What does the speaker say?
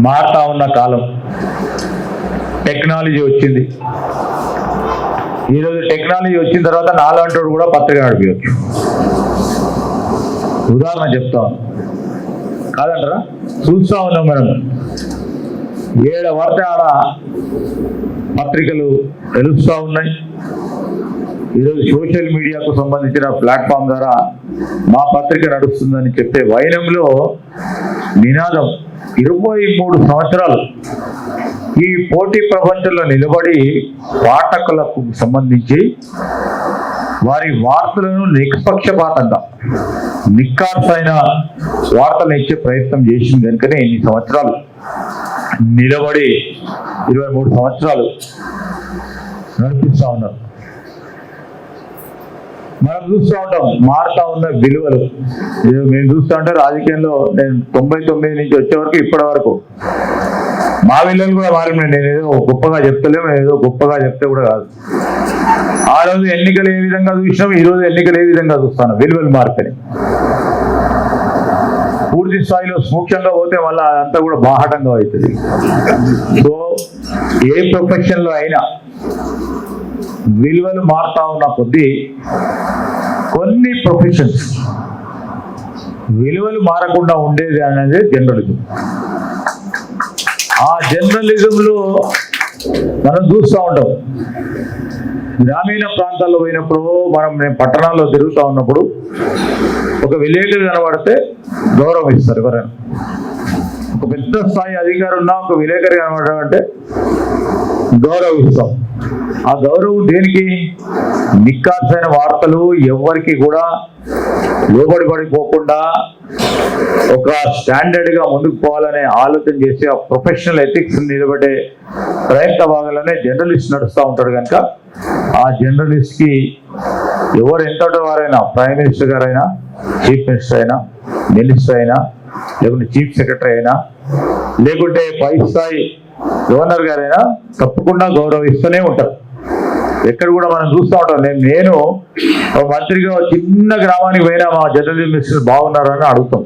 మారుతా ఉన్న కాలం, టెక్నాలజీ వచ్చింది. ఈరోజు టెక్నాలజీ వచ్చిన తర్వాత నాలంటోడు కూడా పత్రిక నడిపించవచ్చు. ఉదాహరణ చెప్తాం కాదంటారా? చూస్తూ ఉన్నాం మనం, ఏడ పడితే ఆడ పత్రికలు తెలుస్తూ ఉన్నాయి. ఈరోజు సోషల్ మీడియాకు సంబంధించిన ప్లాట్ఫామ్ ద్వారా మా పత్రిక నడుస్తుందని చెప్పే వైనంలో నినాదం 23 సంవత్సరాలు ఈ పోటీ ప్రపంచంలో నిలబడి పాఠకులకు సంబంధించి వారి వార్తలను నిష్పక్షపాతంగా నిక్కార్సైన వార్తలు ఇచ్చే ప్రయత్నం చేసింది కనుకనే ఇన్ని సంవత్సరాలు నిలబడి 23 సంవత్సరాలు నడిపిస్తూ ఉన్నారు. మనం చూస్తూ ఉంటాం మారుతా ఉన్న విలువలు. మేము చూస్తూ ఉంటే రాజకీయంలో నేను 99 నుంచి వచ్చే వరకు ఇప్పటి వరకు మా విలువలు కూడా మారినాయి. నేను ఏదో గొప్పగా చెప్తలేము, ఏదో గొప్పగా చెప్తే కూడా కాదు. ఆ రోజు ఎన్నికలు ఏ విధంగా చూసినాం, ఈ రోజు ఎన్నికలు ఏ విధంగా చూస్తాను. విలువలు మార్పుని పూర్తి స్థాయిలో సూక్ష్మంగా పోతే మళ్ళీ అదంతా కూడా బాహటంగా అవుతుంది. సో ఏ ప్రొఫెషన్లో అయినా విలువలు మారుతా ఉన్న కొద్దీ కొన్ని ప్రొఫెషన్స్ విలువలు మారకుండా ఉండేది అనేది జర్నలిజం. ఆ జర్నలిజంలో మనం చూస్తూ ఉంటాం. గ్రామీణ ప్రాంతాల్లో పోయినప్పుడు నేను పట్టణాల్లో తిరుగుతూ ఉన్నప్పుడు ఒక విలేకరు కనబడితే గౌరవం ఇస్తారు. ఎవరైనా ఒక పెద్ద స్థాయి అధికారి ఉన్నా ఒక విలేకరి కనబడడం అంటే గౌరవిస్తాం. ఆ గౌరవం దేనికి? నిక్కార్సైన వార్తలు ఎవరికి కూడా లోబడి పడిపోకుండా ఒక స్టాండర్డ్గా ముందుకు పోవాలనే ఆలోచన చేసి ఆ ప్రొఫెషనల్ ఎథిక్స్ నిలబడే ప్రయత్న భాగంలోనే జర్నలిస్ట్ నడుస్తూ ఉంటాడు. కనుక ఆ జర్నలిస్ట్కి ఎవరు ఎంతటి వారైనా, ప్రైమ్ మినిస్టర్ గారైనా, చీఫ్ మినిస్టర్ అయినా, మినిస్టర్ అయినా, లేకుంటే చీఫ్ సెక్రటరీ అయినా, లేకుంటే పై స్థాయి గవర్నర్ గారైనా తప్పకుండా గౌరవిస్తూనే ఉంటారు. ఎక్కడ కూడా మనం చూస్తూ ఉంటాం. నేను మంత్రిగా చిన్న గ్రామానికి పోయినా మా జర్నలిస్ట్ మినిస్టర్ బాగున్నారని అడుగుతాం.